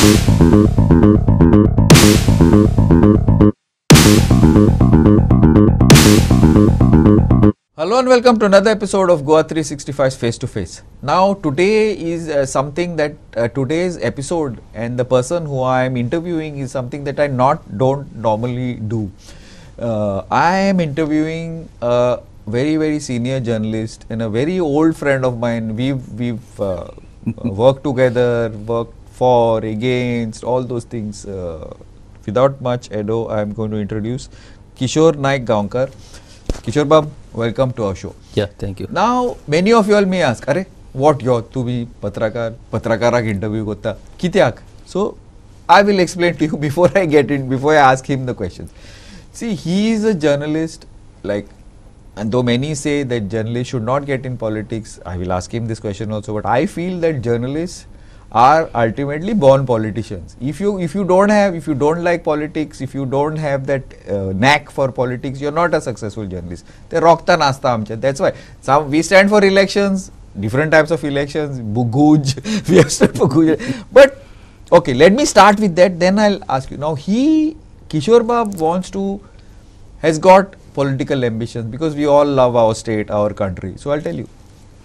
Hello and welcome to another episode of Goa 365's Face to Face. Now today is something that today's episode and the person who I am interviewing is something that I don't normally do. I am interviewing a very senior journalist and a very old friend of mine. We've worked together, worked for, against, all those things. Without much ado, I am going to introduce Kishore Naik Gaonkar. Kishore Bab, welcome to our show. Yeah, thank you. Now, many of you all may ask, "Arey, what your तुम्ही पत्रकाराक interview करता कित्याक?" So, I will explain to you before I ask him the questions. See, he is a journalist, and though many say that journalists should not get in politics, I will ask him this question also. But I feel that journalists are ultimately born politicians. If you don't like politics, if you don't have that knack for politics, you're not a successful journalist. They rockta nasta amche. That's why we stand for elections, different types of elections. Guj, we have stood for Guj. But okay, let me start with that. Then I'll ask you. Now Kishore Bab has got political ambitions because we all love our state, our country. So I'll tell you.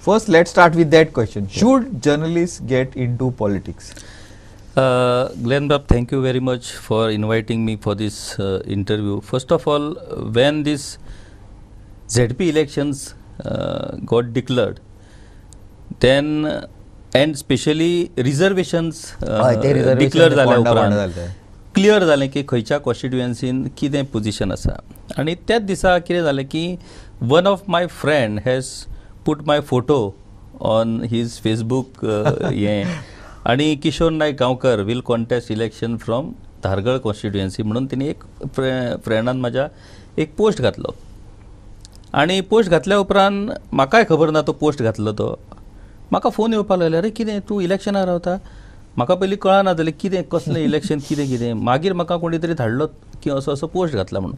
First, let's start with that question. Should journalists get into politics? Glenn Bab, thank you very much for inviting me for this interview. First of all, when this ZP elections got declared, then and especially reservations declared जाल्या उपरांत clear जालें की खंयच्या कॉन्स्टिट्युएन्सीन कितें position आसा आनी त्याच दिसा कितें जालें की one of my friend has put my photo on his Facebook आणि Kishore Naik Gaonkar will contest election from Dhargal constituency म्हणून तिने एक फ्रेंडान माझ्या एक पोस्ट घातलो आणि पोस्ट घातल्या उपरांत म्हाकाय खबर ना तो पोस्ट घातलो तो म्हाका फोन येवपाक लागलो अरे कितें तूं इलेक्शनार रावता म्हाका पयलीं कळना जालें कितें कसलें इलेक्शन कितें मागीर म्हाका कोणी तरी धाडलो की असो पोस्ट घातला म्हणून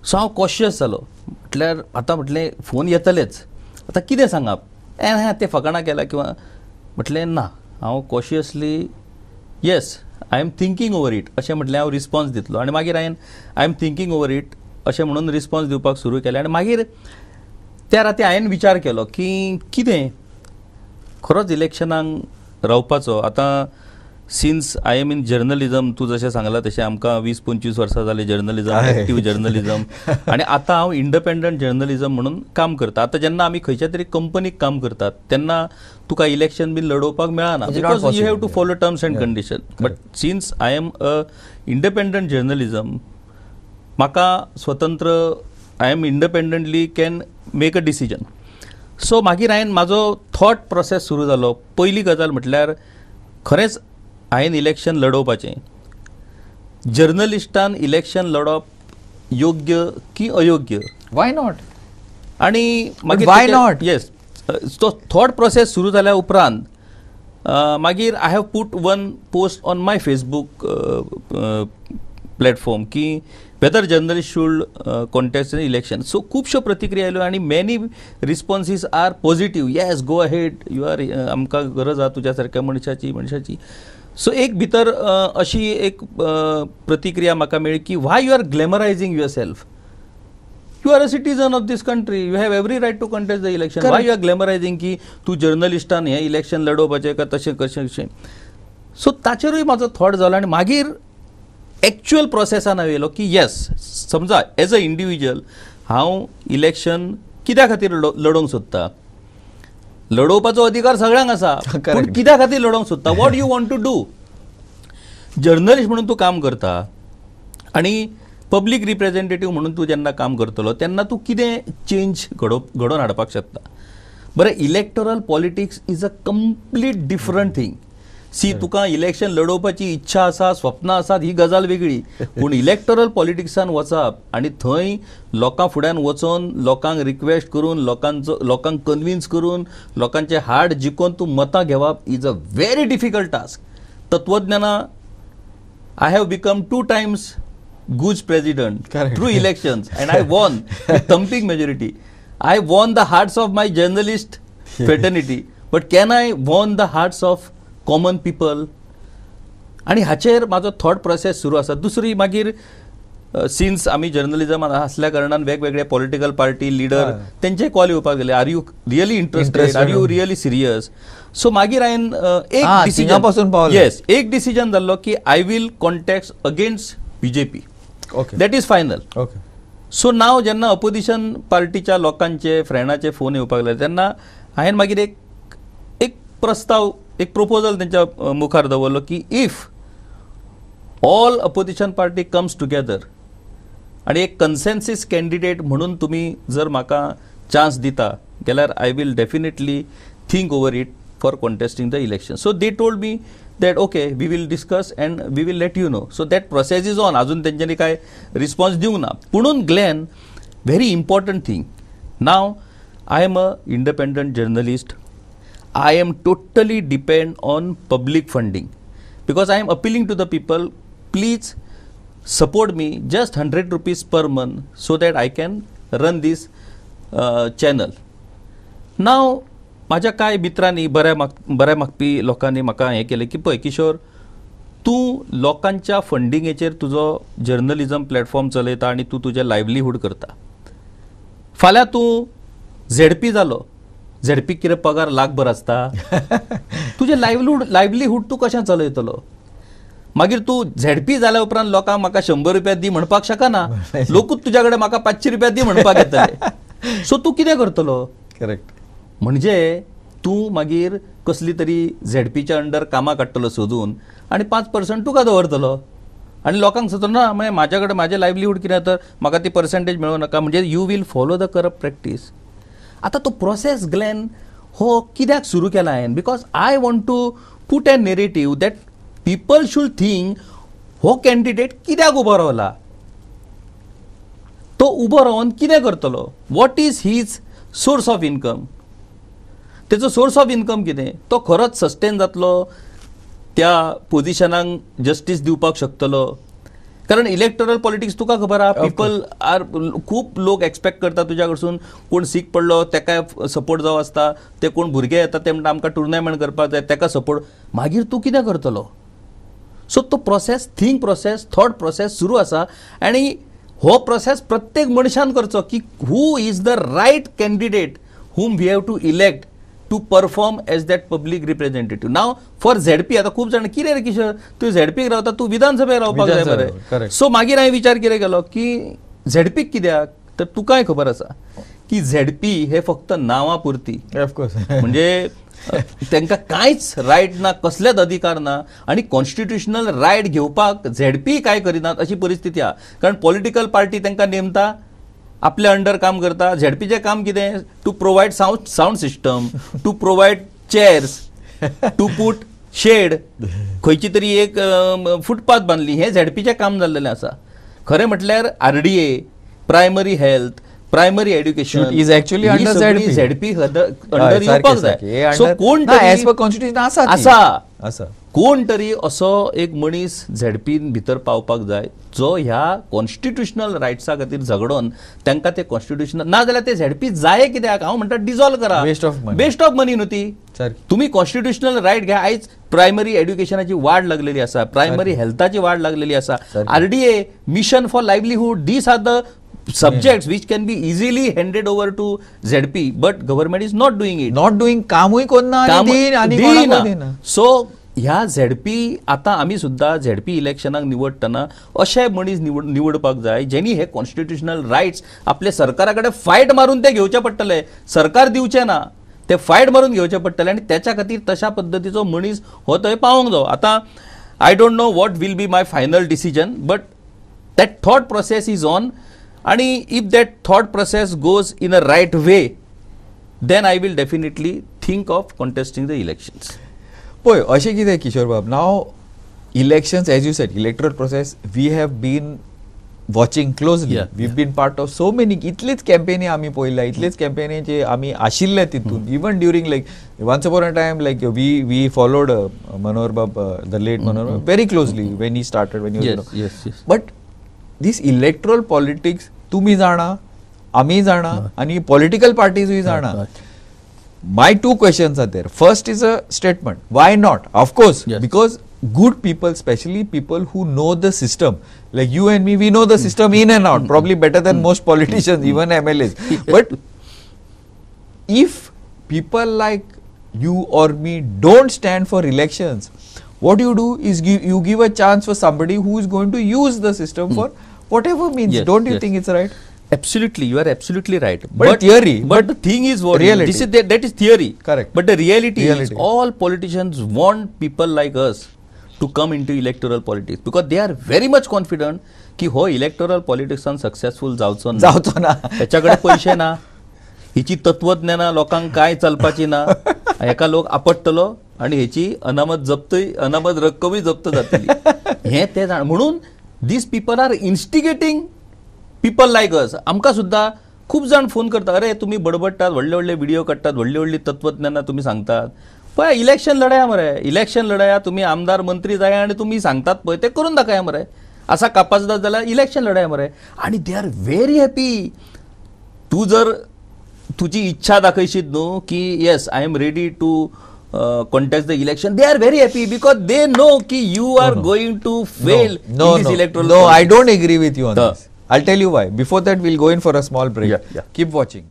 सो हांव कॉशियस जालो म्हटल्यार आतां म्हटलें फोन येतलेच आता कितें सांगप ते फकाणां केला किंवा म्हटलें ना हांव cautiously yes I am thinking over it अशें म्हटलें हांव रिस्पॉन्स दितलो आनी मागीर हांवें I am thinking over it अशें म्हणून रिस्पॉन्स दिवपाक सुरू केलें आनी मागीर त्या राती हांवें विचार केलो की कितें खरोच इलेक्शनाक रावपाचो आतां since I am in journalism तूं जशें सांगलां तशें आमकां 20-25 वर्सां जालीं जर्नलिजम एक्टीव जर्नलिजम आनी आतां हांव इंडिपेंडंट जर्नलिजम म्हणून काम करता आतां जेन्ना आमी खंयच्या तरी कंपनीक काम करतात तेन्ना तुका इलेक्शन बीन लडोवपाक मेळना because you have to follow terms and condition but since I am a independent journalism म्हाका स्वतंत्र I am independently can make a decision so मागीर हांवें म्हाजो थॉट प्रोसेस सुरू जालो पयली गजाल म्हटल्यार खरेंच हांवें इलेक्शन लडोवपाचें जर्नलिस्टान इलेक्शन लडप योग्य की अयोग्य वाय नॉट आनी मागीर वाय नॉट येस तो थॉट प्रोसेस सुरू जाल्या उपरांत मागीर I have put one post on my Facebook platform की whether journalist should contest in election so खुबश्यो प्रतिक्रिया आयल्यो आनी many responses are positive yes go ahead you are आमकां गरज आहा तुज्या सारक्या मनशाची सो एक भितर अशी एक प्रतिक्रिया म्हाका मेळ्ळी की why you are glamorising yourself you are a citizen of this country you have every right to contest the election why you are glamorising की तूं जर्नलिस्टान हें इलेक्शन लडोवपाचें का तशें कशें सो ताचेरूय म्हाजो थॉट जालो आनी मागीर एक्चुअल प्रोसेसान हांव येयलो की येस समजा एज अ इंडिविज्युअल हांव इलेक्शन कित्या खातीर लडोवंक सोदता लडोवपाचो अधिकार सगळ्यांक आसा पूण कित्या खातीर लडोवंक सोदता what you want to do journalist म्हणून तूं काम करता आनी पब्लीक रिप्रेझेंटेटीव म्हणून तूं जेन्ना काम करतलो तेन्ना तूं कितें चेंज घडोवन हाडपाक शकता बरें electoral politics is a complete different thing सी तुका इलेक्शन लडोवपाची इच्छा आसा स्वप्नां आसात ही गजाल वेगळी पूण इलेक्टोरल पॉलिटिक्सान वचप आनी थंय लोकां फुड्यान वचून लोकांक रिक्वेस्ट करून लोकांक कन्विन्स करून लोकांचे हार्ट जिखून तूं मतां घेवप is a very difficult task तत्वज्ञाना I have become 2 times Guj president through elections and I won with thumping majority. I won the hearts of my journalist fraternity, but can I won the hearts of common people? आणि हाचेर म्हाजो thought process सुरू आसा. दुसरी मागीर since आमी जर्नलिजमात असल्या कारणान वेगवेगळे पॉलिटिकल पार्टी लिडर तेंचे कॉल येवपाक गेले, are you really interested, are you really serious. So मागीर हांवें एक डिसिजन जाल्लो की I will contact against BJP. That is final. So नाव जेन्ना अपोजिशन पार्टीच्या लोकांचे फ्रेंडाचे फोन येवपाक लागले तेन्ना हांवें मागीर एक प्रस्ताव, एक प्रपोजल तेंच्या मुखार दवरलो की if all opposition party comes together आणि एक कन्सेन्सिस कॅन्डिडेट म्हणून तुम्ही जर म्हाका चान्स दिता जाल्यार I will definitely think over it for contesting the election. So they told me that okay we will discuss and we will let you know. So that process is on. अजून तेंच्यांनी काय response दिवंक ना. पुणून Glen very important thing, now I am a independent journalist. I am totally depend on public funding because I am appealing to the people, please support me just 100 rupees per month so that I can run this channel. Now माझ्या काय मित्रांनी बऱ्या मागपी लोकांनी म्हाका हें केलें की पळय किशोर, तूं लोकांच्या फंडिंगेचेर तुजो जर्नलिजम प्लॅटफॉर्म चलयता आनी तूं तुजें लायव्हलीहूड करता. फाल्यां तूं झेडपी जालो, झेडपी कितें पगार लाखभर आसता, तुजें लायव्हलीहूड तूं कशें चलयतलो. मागीर तूं झेडपी जाल्या उपरांत लोकांक म्हाका 100 रुपया दी म्हणपाक शकना. लोकूच तुज्या कडेन म्हाका 500 रुपया दी म्हणपाक येतले. सो तूं कितें करतलो. करेक्ट. म्हणजे तूं मागीर कसली तरी झेडपीच्या अंडर कामां काडटलो सोदून आनी 5% तुका दवरतलो आनी लोकांक सांगतलो ना मागीर म्हाज्या कडेन म्हाजें लायव्हलीहूड कितें तर म्हाका ती पर्संटेज मेळूं नाका. म्हणजे you will follow the corrupt practice. आता तो प्रोसेस ग्लेन हो कित्याक सुरू केला हांवें, because I want to put a narrative that people should think हो कॅन्डिडेट कित्याक उबो रावला, तो उबो रावन कितें करतलो, what is his source of income, तेचो सोर्स ऑफ इनकम कितें, तो खरोच सस्टेन जातलो, त्या पोजिशनाक जस्टीस दिवपाक शकतलो. कारण इलेक्टोरल पॉलिटिक्स तुका खबर आहा, पीपल आर खूब लोक एक्सपेक्ट करता तुज्या कडसून. कोण सीख पडलो तेका सपोर्ट जावं आसता, ते कोण भुरगे येता ते म्हणटा आमकां टुर्नामेंट करपाक जाय तेका सपोर्ट. मागीर तूं कितें करतलो. सो तो process, think process, thought process सुरू आसा आनी हो प्रोसेस प्रत्येक मनशान करचो की who is the right candidate whom we have to elect to perform as that public representative. Now for ZP आता खूप जण कितें रे किशोर तू ZP रावता, तू विधानसभेक रावपाक जाय मरे. सो मागीर हांवें विचार कितें केलो की ZP कित्याक, तर तुकाय खबर आसा की ZP हे फक्त नांवा पुरती. ऑफकोर्स. म्हणजे तांकां कांयच रायट ना, कसलेच अधिकार ना आनी कॉन्स्टिट्युशनल रायट घेवपाक ZP काय करिनात अशी परिस्थिती आहा. कारण पॉलिटिकल पार्टी तांकां नेमता, आपल्या अंडर काम करता. झेडपीचें काम कितें, to provide sound system, to provide chairs, to put shed, खंयची तरी एक फुटपाथ बांदली, हें झेडपीचें काम जाल्लेलें आसा. खरें म्हटल्यार RDA, primary health, primary education is actually under ZP under येवपाक जाय. सो कोण एज पर कॉन्स्टिट्यूशन आसा कोण तरी असो एक मनीस झेडपीन भितर पावपाक जाय जो ह्या कॉन्स्टिट्युशनल रायट्सा खातीर झगडोन तांकां ते कॉन्स्टिट्युशनल ना जाल्यार ते झेडपी जाय कित्याक. हांव म्हणटा डिजॉल्व करा. बेस्ट ऑफ मनी न्हू ती. तुम्ही कॉन्स्टिट्युशनल रायट घ्या. आयज प्रायमरी एड्युकेशनाची वाड लागलेली आसा, प्रायमरी हेल्थाची वाड लागलेली आसा. RDA, mission for livelihood, these are the subjects which can be easily handed over to ZP, but government is not doing it. Not doing कामूय कोन्ना आनी दिना. सो ह्या ZP आता आमी सुद्धा ZP इलेक्शनाक निवडटना अशे मनीस निवडपाक जाय जेनी हे कॉन्स्टिट्युशनल रायट्स आपले सरकारा कडेन फायट मारून ते घेवचे पडटले. सरकार दिवचे ना, ते फायट मारून घेवचे पडटले आनी त्याच्या खातीर तशा पद्दतीचो मनीस हो थंय पावोंक जाय. आता I don't know what will be my final decision, but that thought process is on. आणि if that thought process goes in a right way, then I will definitely think of contesting the elections. पळय अशें कितें किशोर बाब, नाव elections as you said, electoral process we have been watching closely. We been part of so many, इतलेच कॅम्पेनी आमी पळयल्या, इतलेच कॅम्पेनीचे आमी आशिल्ले तितून. Even during like once upon a time like we followed Manohar bab, the late Manohar bab, very closely when he started, when you. But this electoral politics तुम्ही जाणा, आम्ही जाणा आणि पॉलिटिकल पार्टीजूय जाणा. My two questions are there. First is a statement. Why not? Of course, because good people, especially people who know the system, like you and me, we know the system in and out, probably better than most politicians, even MLAs. But if people like you or me don't stand for elections, what you do is you give a chance for somebody who is going to use the system for whatever means. Yes, Don't you yes. think it's right? Absolutely, you are absolutely right. But theory, but the thing is what reality. this is that is theory. Correct. But the reality is Reality. all politicians want people like us to come into electoral politics because they are very much confident की हो electoral पॉलिटिक्सान successful जावचो ना. त्याच्याकडे पैसे ना, हिची तत्वज्ञाना लोकांक काय चलपाची ना, एका लोक आपटतलो आणि हेची अनामत रक्कमही जप्त जातली हे ते म्हणून these people are instigating people like us. आमकां सुद्धा खूप जण फोन करतात, अरे तुम्ही बडबडतात, व्हडले व्हडले व्हिडिओ काडटात, व्हडली व्हडली तत्वज्ञाना तुम्ही सांगतात, पळय इलेक्शन लढाया मरे, इलेक्शन लढाया, तुम्ही आमदार मंत्री जाया आणि तुम्ही सांगतात पळय ते करून दाखया मरे, असा कापासदार जाल्यार इलेक्शन लढाया मरे. आणि दे आर व्हेरी हॅपी. तू जर तुझी इच्छा दाखयशीत न्हू की yes I am ready to contest the election, they are very happy because they know ki you are going to fail in this electoral No, politics. I don't agree with you on this. I'll tell you why. Before that, we'll go in for a small break. Yeah. Keep watching.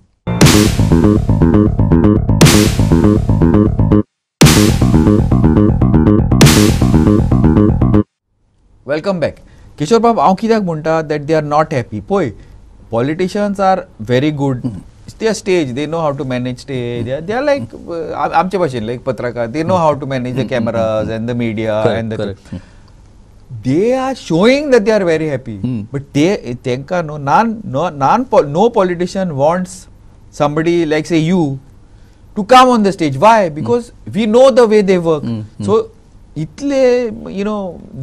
Welcome back. Kishore Bab, हांव कित्याक म्हणटा that they are not happy. पळय, politicians are very good. They are stage, they know how to manage stage. They are like आमचे भाशेन like पत्रकार, they know how to manage the cameras and the media and the correct. They are showing that they are very happy. But tenka no politician wants somebody like say you to come on the stage. Why? Because we know the way they work. So इतले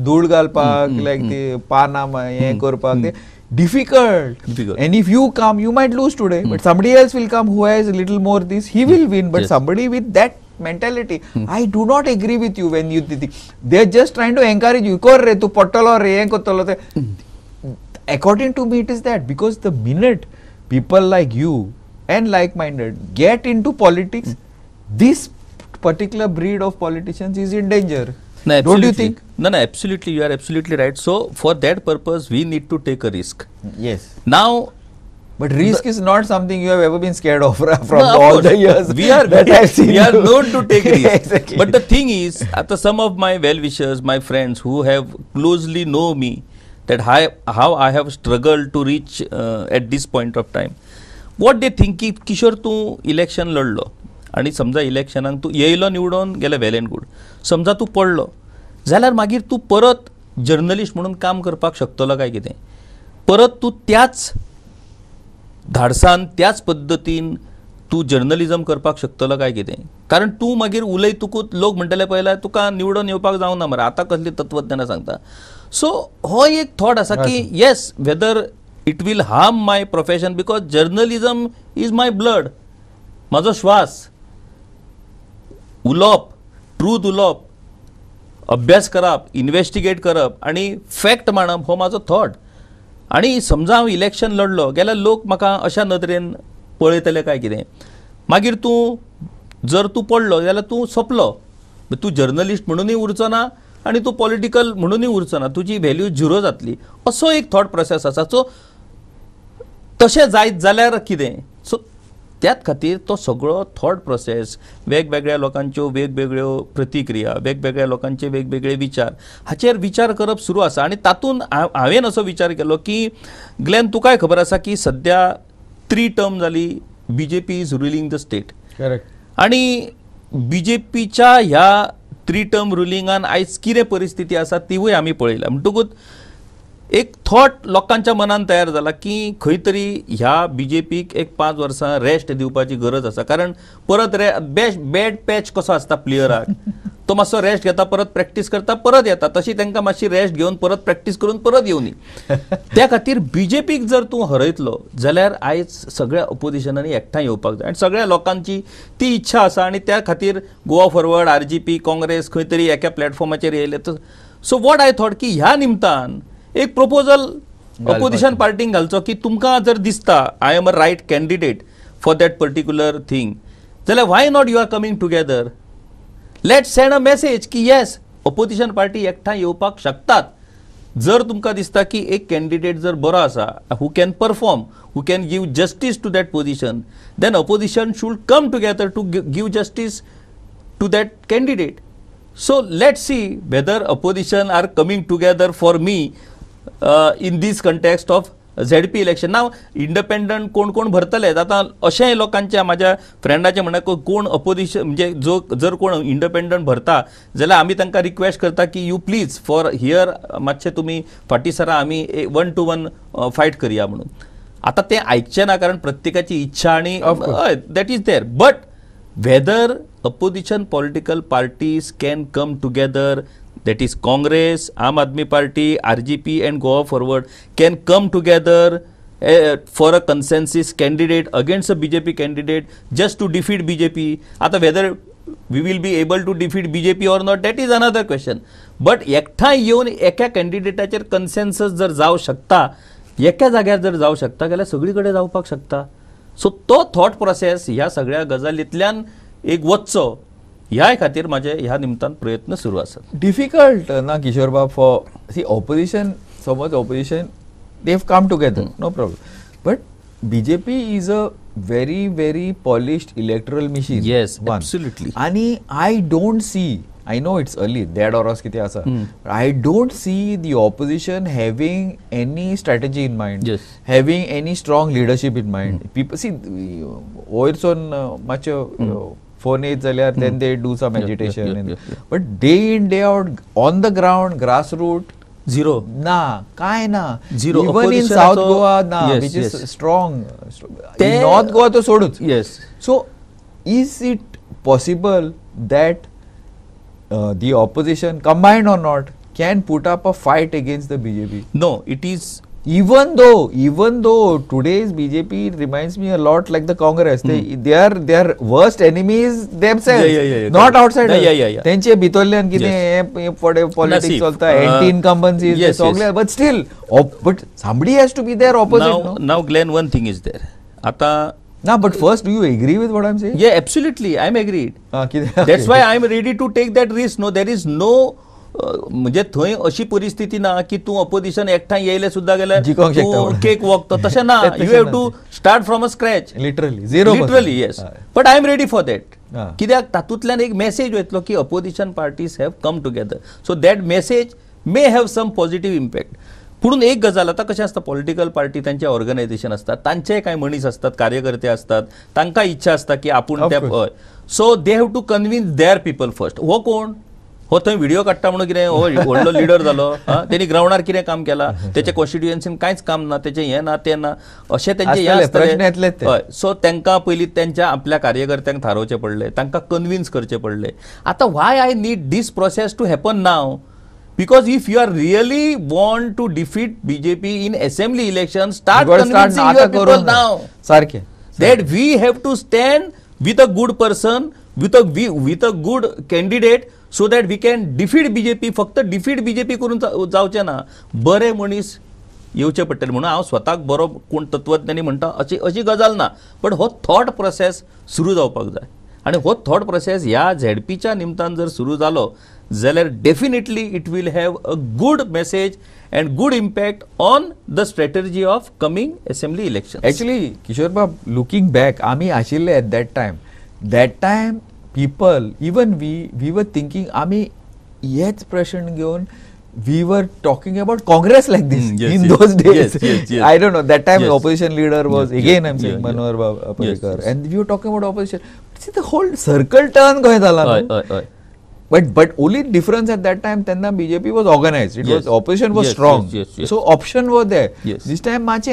धूळ घालपाक like ते पानां हे करपाक ते difficult. And if you come, you might lose today, but somebody else will come who has a little more this, he will win. But somebody with that mentality, I do not agree with you when you think they're just trying to encourage you. Kor re tu potolo re en kotolo te. According to me, it is that because the minute people like you and like-minded get into politics, this particular breed of politicians is in danger. No, don't you think? No, absolutely. You are absolutely right. So, for that purpose, we need to take a risk. Yes. Now, but risk is not something you have ever been scared of from no, all the years we are that I've seen. We are known to take risk. Exactly. But the thing is, some of my well-wishers, my friends who have closely know me, that how I have struggled to reach at this point of time. What they think की किशोर तू election लढलो आणि समजा इलेक्शनाक तू येयलो निवडून गेले वेल end good. समजा तू पडलो जाल्यार मागीर तू परत जर्नलिस्ट म्हणून काम करपाक शकतलो काय कितें? परत तू त्याच धाडसान त्याच पद्दतीन तू जर्नलिझम करपाक शकतलो काय कितें? कारण तू मागीर उलयतकूच लोक म्हणटले पळयल्यार तुका निवडून येवपाक जावना मरे, आतां कसली तत्वज्ञाना सांगता. सो हो एक थॉट आसा की yes whether it will harm my profession because journalism is my blood. म्हाजो श्वास उलोवप, ट्रूथ उलोवप, अभ्यास करप, इन्वेस्टिगेट करप आणि फॅक्ट मांडप हो म्हाजो थॉट. आणि समजा हांव इलेक्शन लढलो जाल्यार लोक म्हाका अशा नदरेन पळयतले काय कितें? मागीर तूं जर तूं पडलो जाल्यार तूं सोंपलो, तूं जर्नलिस्ट म्हणूनय उरचो ना आणि तूं पॉलिटिकल म्हणूनय उरचो ना, तुजी व्हॅल्यू झिरो जातली. असो एक थॉट प्रोसेस आसा. सो तशें जायत जाल्यार कितें? सो त्यात खातीर तो सगळो थॉट प्रोसेस, वेगवेगळ्या लोकांच्यो वेगवेगळ्यो प्रतिक्रिया, वेगवेगळ्या लोकांचे वेगवेगळे विचार, हाचेर विचार करप सुरू आसा. आणि तातूंत हांवें असो विचार केलो की ग्लेन तुकाय खबर आसा की सध्या 3 टर्म जाली BJP is ruling the state. Correct. आणि BJPच्या ह्या 3 टर्म रुलिंगान आयज कितें परिस्थिती आसा तिवूय आमी पळयल्या. म्हणटकूच एक थॉट लोकांच्या मनान तयार जाला की खंय तरी ह्या BJPक एक 5 वर्सां रेस्ट दिवपाची गरज आसा. कारण परत बॅड पॅच कसो आसता प्लेयराक, तो मातसो रेस्ट घेता, परत प्रॅक्टीस करता, परत येता. तशी तांकां मातशी रेस्ट घेवन परत प्रॅक्टीस करून परत येवनी. त्या खातीर BJPक जर तूं हरयतलो जाल्यार आयज सगळ्या ऑपोजिशनांनी एकठांय येवपाक जाय. आनी सगळ्या लोकांची ती इच्छा आसा आणि त्या खातीर गोवा फॉरवर्ड, RGP, काँग्रेस खंय तरी एका प्लॅटफॉर्माचेर येयले. सो वॉट आय थॉट की ह्या निमतान एक प्रपोजल ऑपोजिशन पार्टीक घालचो की तुमकां जर दिसता I am a right candidate for that particular thing जाल्यार why not you are coming together. Let's send a message की येस ऑपोजिशन पार्टी एकठांय येवपाक शकतात जर तुमकां दिसता की एक कॅन्डिडेट जर बरो आसा who can perform, who can give justice to that position, then opposition should come together to give justice to that candidate. So let's see whether opposition are coming together for me in this context of ZP election. Now independent कोण भरतले आता अशें लोकांचे माझ्या फ्रेंडाचे म्हणा कोण opposition म्हणजे जो जर कोण इंडिपेंडंट भरता जाल्यार आमी तांकां रिक्वेस्ट करता की यू प्लीज फॉर हियर मातशें तुमी फाटी सरा आमी 1-to-1 फायट करया म्हणून. आता ते आयकचे ना कारण प्रत्येकाची इच्छा आणि that is there. But whether opposition political parties can come together, that is Congress, Aam Aadmi Party, RGP and go forward, can come together for a consensus candidate against a BJP candidate just to defeat BJP. Ata whether we will be able to defeat BJP or not, that is another question. But एकठांय येवन एका कॅन्डिडेटाचेर consensus जर जावं शकता, एका जाग्यार जर जावं शकता जाल्यार सगळी कडेन जावपाक शकता. सो तो थॉट प्रोसेस ह्या सगळ्या गजालींतल्यान एक वचचो ह्या खातीर माझे ह्या निमतान प्रयत्न सुरू आसात. डिफिकल्ट ना Kishore bab for see opposition, समज opposition they have come together no problem, but BJP is a very polished electoral machine. Yes, absolutely. आणि I don't see, I know it's early, dead or किती असा, I don't see the opposition having any strategy in mind, yes, having any strong leadership in mind. People see virus on much phone येत जाल्यार then they do some agitation, but day in day out on the ground grassroots zero ना काय ना, zero. Even in South Goa ना, which is strong, in North Goa तो सोडूच. Yes. So is it possible that the opposition, combined or not, can put up a fight against the BJP? No, it is. Even though today's BJP reminds me a lot like the Congress, they are their worst enemies themselves, not outside. त्यांचे भितरल्यान कितें politics चलता, anti incumbency is सगळे, but still, but somebody has to be there opposite. Now Glenn, one thing is there. आता No, but first, do you agree with what I'm saying? Yeah, absolutely. I'm agreed. That's why I'm ready to take that risk. No, there is no. म्हणजे थंय अशी परिस्थिती ना की तू opposition एकठांय येयले सुद्धा गेल्यार केक वॉक तशें ना. You have to start from a scratch, literally. Yes, but I am ready for that. कित्याक तातूंतल्यान एक मेसेज वयतलो की opposition parties have come together, so that message may have some positive impact. पुणून एक गजाल, आता कशें आसता, पॉलिटिकल पार्टी तांचे ऑर्गनायझेशन असतात, तांचे कांय मनीस असतात, कार्यकर्ते असतात, तांकां इच्छा असता की आपूण त्या हय, so they have to convince their people first. हो कोण हो थंय व्हिडिओ काडटा म्हणून कितें हो व्हडलो लिडर जालो, तेणी ग्राउंडार कितें काम केलां, तेचे कॉन्स्टिट्युएन्सीन कांयच काम ना, तेचें हें ना तें ना, अशें तेंचे हें आसतलें. हय, सो तांकां पयलीं तेंच्या आपल्या कार्यकर्त्यांक थारोवचें पडलें, तांकां कन्विन्स करचें पडलें. आतां why I need this process to happen now? Because if you are really want to defeat BJP in assembly election, start convincing your people now. That we have to stand with a good person, with a good candidate, so that we can defeat BJP. फक्त defeat BJP करून जावचें ना, बरे मनीस येवचे पडटले. म्हणून हांव स्वताक बरो कोण तत्वज्ञानी म्हणटा अशी गजाल ना, बट हो थॉट प्रोसेस सुरू जावपाक जाय. आणि हो थॉट प्रोसेस ह्या झेडपीच्या निमतान जर सुरू जालो जाल्यार definitely it will have a good message and good impact on the strategy of coming assembly election. Actually Kishore bab, looking back आम्ही आशिल्ले at that time people, even we were thinking, आम्ही हेच प्रश्न घेवन we were talking about Congress like this in those days. I don't know, that time the opposition leader was again I'm saying Manohar Parrikar, and we were talking about opposition. See, the whole circle turn goy zala. But only difference at that time, then the BJP was organized. It was opposition was strong. So option was there. This time mache.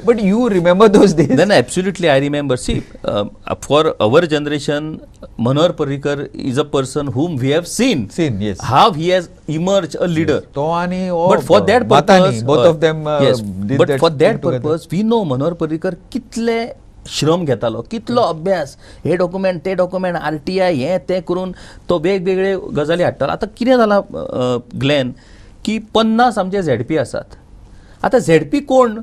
But you remember those days? Then absolutely I remember. See, for our generation, Manohar Parrikar is a person whom we have seen. Yes. How he has emerged a leader. But for that purpose, both of them did but that. For that purpose, we know Manohar Parrikar कितले श्रम घेतालो, कितलो अभ्यास, हे document ते document, RTI हे ते करून तो वेगवेगळे गजाली हाडटालो. आता कितें जाला ग्लेन की 50 आमचे ZP आसात. आता ZP कोण?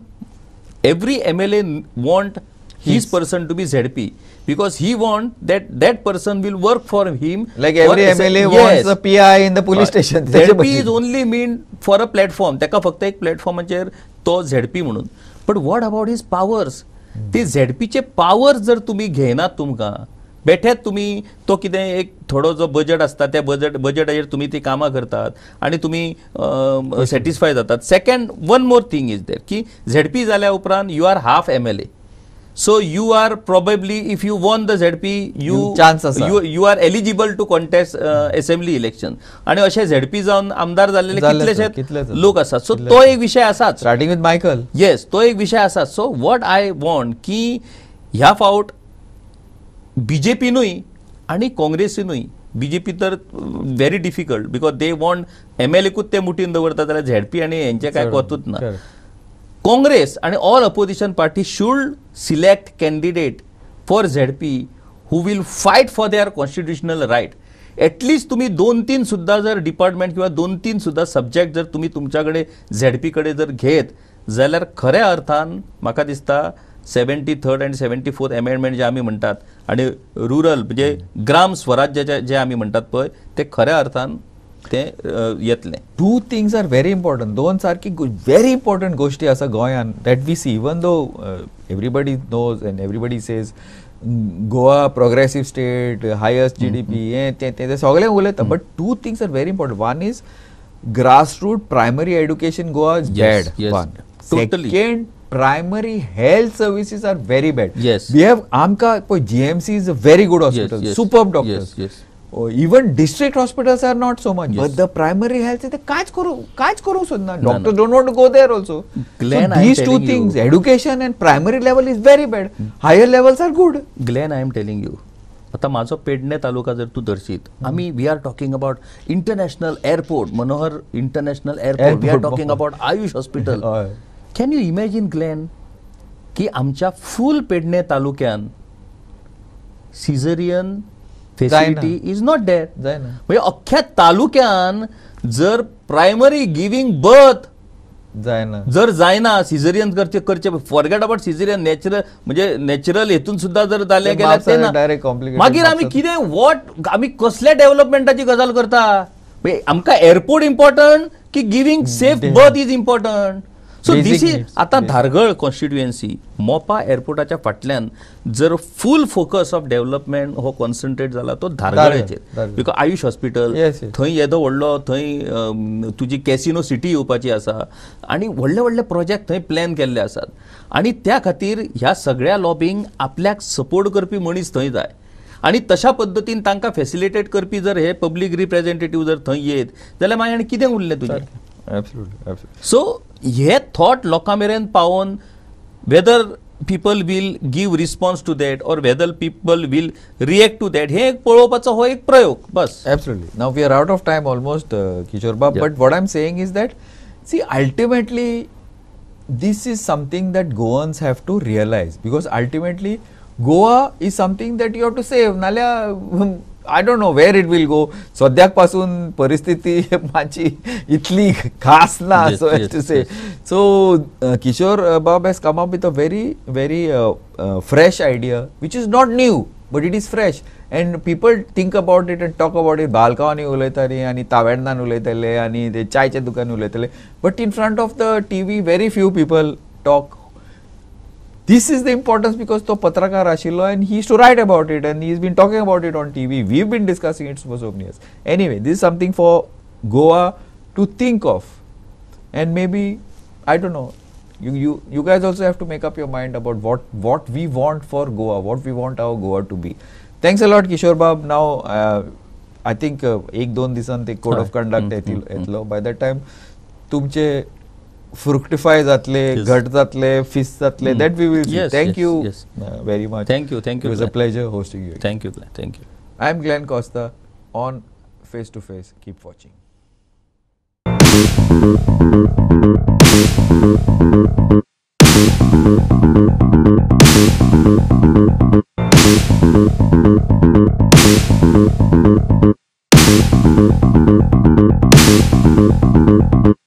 Every MLA want his person to be ZP, because he want that person will work for him. Like every MLA wants a PI in the police station. ZP is only mean for a platform. तेका फक्त एक प्लॅटफॉर्माचेर तो ZP म्हणून. But what about his powers? ते ZP चे powers जर तुम्ही घेनात तुमकां बेठेच तुम्ही तो कितें एक थोडो जो बजेट आसता त्या बजेटाचेर तुम्ही ती कामां करतात आणि तुम्ही सॅटिस्फाय जातात. Second one more thing is there की ZP जाल्या उपरांत यू आर हाफ MLA. So you are probably, if you won the ZP, you are eligible to contest assembly election. आणि अशे ZP जावन आमदार जाल्लेले कितलेशेच लोक आसात. सो तो एक विषय आसात. Starting with Michael. येस, तो एक विषय आसात. सो वॉट आय वॉन्ट की ह्या फावट BJPनूय आणि काँग्रेसीनूय, BJP तर very difficult because they want MLAकूच ते मुठीन दवरतात जाल्यार ZP आणि हेंचे काय कोतूच ना. Congress and all opposition parties should select candidate for ZP who will fight for their constitutional right. At least तुम्ही 2-3 सुद्धा जर डिपार्टमेंट किंवा 2-3 सुद्धा सब्जेक्ट जर तुम्ही तुमच्याकडे ZP कडे जर घेत जाल्यार खऱ्या अर्थान म्हाका दिसता 73rd and 74th अमेंडमेंट जे आमी म्हणतात आणि रुरल म्हणजे ग्राम स्वराज्य जे आमी म्हणतात पळय ते खऱ्या अर्थान ते येतले. Two things are very important. दोन सारखी व्हेरी इम्पॉर्टंट गोष्टी आसा गोंयान that we see even though everybody knows and everybody says Goa progressive state, highest GDP हे ते सगळे उलयता. But two things are very important. One is grassroots primary education Goa is bad. One. Totally. Second, primary health services are very bad. Yes. We have Amka GMC is a very good hospital. Yes. Superb doctors. Yes. Even district hospitals are not so much. Yes. But the primary health is the काच करू सुद्धा. Doctors don't want to go there also. Glenn, so these two things, education and primary level is very bad. Higher levels are good. Glenn, I am telling you. आता माझो पेडणे तालुका जर तू धरशीत आम्ही we are talking about international airport, Manohar international airport, we are talking about Ayush hospital. Can you imagine Glen की आमच्या full Pernem तालुक्यान caesarean facility is not there. म्हणजे अख्ख्या तालुक्यान जर प्रायमरी गिविंग बर्थ जर जायना, सिझरियन करचे फॉरगेट अबाउट सिझरियन, नॅचरल म्हणजे नॅचरल हेतून सुद्धा जर जाले गेल्यार ते ना, मागीर आमी कितें वॉट आमी कसल्या डेव्हलपमेंटाची गजाल करता. आमकां एअरपोर्ट इम्पॉर्टंट की giving safe birth is important. So this is आता धारगळ कॉन्स्टिट्युएन्सी मोपा एअरपोर्टाच्या फाटल्यान जर फुल फोकस ऑफ डेव्हलपमेंट हो कॉन्सन्ट्रेट जाला तो धारगळेचेर. बिकॉज आयुष हॉस्पिटल थंय येदो व्हडलो, थंय तुजी कॅसिनो सिटी येवपाची आसा आनी व्हडले व्हडले प्रोजेक्ट थंय प्लॅन केल्ले आसात. आनी त्या खातीर ह्या सगळ्या लॉबींग आपल्याक सपोर्ट करपी मनीस थंय जाय आणि तशा पद्दतीन तांकां फॅसिलिटेट करपी जर हे पब्लीक रिप्रेझेंटेटिव्ह जर थंय येत जाल्यार मागीर आनी कितें उरलें तुजें. सो हे थॉट लोकां मेरेन पावोवन weather people will give response to that or whether people will react to that, हे पळोवपाचो हो एक प्रयोग बस. Absolutely. Now we are out of time almost, Kishore Bab, but what I'm saying is that see ultimately this is something that Goans have to realize, because ultimately Goa is something that you have to save. नाल्या I don't know where it will go. सद्याक पासून परिस्थिती माची इतली खास ना, so as to say. So Kishore Bab has come up with a very fresh idea, which is not new, but it is fresh. And people think about it and talk about it. बालकावानी उलयताली आणि तावेडनान उलयताले आणि ते चायच्या दुकानी उलयताले. But in front of the TV, very few people talk. This is the importance, because to patrakar ashilo and he used to write about it and he's been talking about it on TV. We've been discussing it for so many years. Anyway, this is something for Goa to think of, and maybe I don't know. You guys also have to make up your mind about what we want for Goa, what we want our Goa to be. Thanks a lot, Kishore Bab. Now I think एक दोन दिसान ते code of conduct येतलो. By that time तुमचे fructify जातले, घट जातले, फिस जातले, that we will see. Thank you very much. Thank you. It was a pleasure hosting you. Thank you, Glenn. Thank you. I am Glenn Costa on Face to Face. Keep watching.